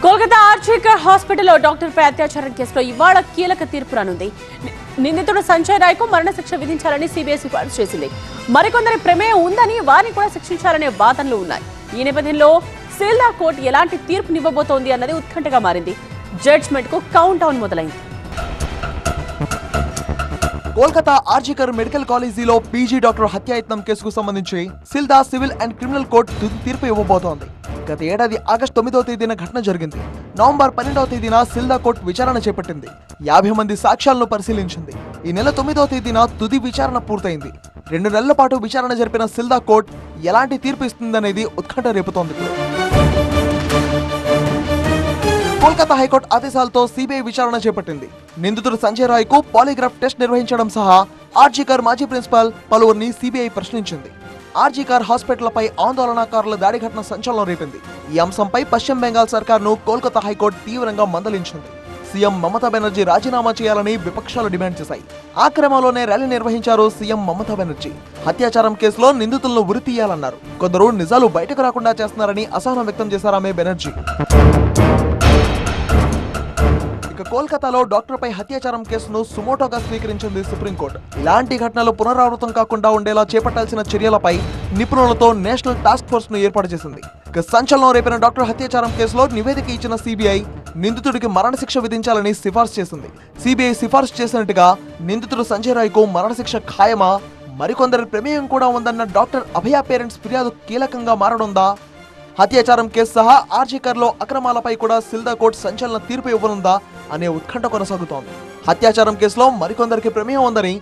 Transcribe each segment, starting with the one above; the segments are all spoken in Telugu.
కోల్కతా ఆర్జికర్ హాస్పిటల్లో డాక్టర్పై అత్యాచారం కేసులో ఇవాళ కీలక తీర్పు రానుంది. నిందితుడు సంజయ్ రాయ్కు మరణశిక్ష విధించాలని సిబిఐ సిఫార్సు చేసింది. మరికొందరి ప్రమేయం ఉందని వారిని కూడా శిక్షించాలనే వాదనలు ఉన్నాయి. ఈ నేపథ్యంలో సిల్దా కోర్టు ఎలాంటి తీర్పునివ్వబోతోంది అన్నది ఉత్కంఠగా మారింది. జడ్జ్మెంట్ కు కౌంట్ డౌన్ మొదలైంది. కోల్కతా ఆర్జికర్ మెడికల్ కాలేజీలో పీజీ డాక్టర్ హత్యాయత్నం కేసుకు సంబంధించి Sealdah civil and criminal court తుది తీర్పు ఇవ్వబోతోంది. గత ఏడాది ఆగస్టు 9వ తేదీన ఘటన జరిగింది. నవంబర్ 12వ తేదీన సిల్దా కోర్టు విచారణ చేపట్టింది. 50 మంది సాక్ష్యాలను పరిశీలించింది. ఈ నెల 9వ తేదీన తుది విచారణ పూర్తయింది. 2 నెలల పాటు విచారణ జరిపిన సిల్దా కోర్టు ఎలాంటి తీర్పు ఇస్తుందనేది ఉత్కంఠ రేపుతోంది. కోల్కతా హైకోర్టు ఆదేశాలతో సిబిఐ విచారణ చేపట్టింది. నిందితుడు సంజయ్ రాయ్ కు పాలిగ్రాఫ్ టెస్ట్ నిర్వహించడం సహా ఆర్జికర్ మాజీ ప్రిన్సిపాల్ పలువురిని సిబిఐ ప్రశ్నించింది. ఆర్జికర్ హాస్పిటల్ పై ఆందోళనకారుల దాడి ఘటన సంచలనం రేపింది. ఈ అంశంపై పశ్చిమ బెంగాల్ సర్కార్ను కోల్కతా హైకోర్టు తీవ్రంగా మందలించింది. సీఎం మమతా బెనర్జీ రాజీనామా చేయాలని విపక్షాలు డిమాండ్ చేశాయి. ఆ క్రమంలోనే ర్యాలీ నిర్వహించారు సీఎం మమతా బెనర్జీ. హత్యాచారం కేసులో నిందితులను ఉరి తీయాలన్నారు. కొందరు నిజాలు బయటకు రాకుండా చేస్తున్నారని అసహనం వ్యక్తం చేశారామె బెనర్జీ. ఇక కోల్కతాలో డాక్టర్పై హత్యాచారం కేసును సుమోటోగా స్వీకరించింది సుప్రీంకోర్టు. ఇలాంటి ఘటనలు పునరావృతం కాకుండా ఉండేలా చేపట్టాల్సిన చర్యలపై నిపుణులతో నేషనల్ టాస్క్ ఫోర్స్ ను ఏర్పాటు చేసింది. ఇక సంచలనం రేపిన డాక్టర్ హత్యాచారం కేసులో నివేదిక ఇచ్చిన సిబిఐ నిందితుడికి మరణశిక్ష విధించాలని సిఫార్సు చేసింది. సిబిఐ సిఫార్సు చేసినట్టుగా నిందితుడు సంజయ్ రాయ్ కు మరణశిక్ష ఖాయమా, మరికొందరి ప్రమేయం కూడా ఉందన్న డాక్టర్ అభయ పేరెంట్స్ ఫిర్యాదు కీలకంగా మారనుందా? హత్యాచారం కేసు సహా ఆర్జికర్లో అక్రమాలపై కూడా సిల్దా కోర్టు సంచలన తీర్పు ఇవ్వనుందా అనే ఉత్కంఠ కొనసాగుతోంది. హత్యాచారం కేసులో మరికొందరికి ప్రమేయం ఉందని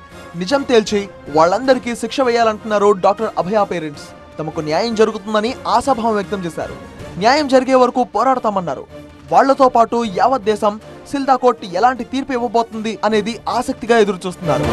నిజం తేల్చి వాళ్లందరికీ శిక్ష వేయాలంటున్నారు డాక్టర్ అభయ పేరెంట్స్. తమకు న్యాయం జరుగుతుందని ఆశాభావం వ్యక్తం చేశారు. న్యాయం జరిగే వరకు పోరాడతామన్నారు. వాళ్లతో పాటు యావత్ దేశం సిల్దా కోర్టు ఎలాంటి తీర్పు ఇవ్వబోతుంది అనేది ఆసక్తిగా ఎదురు చూస్తున్నారు.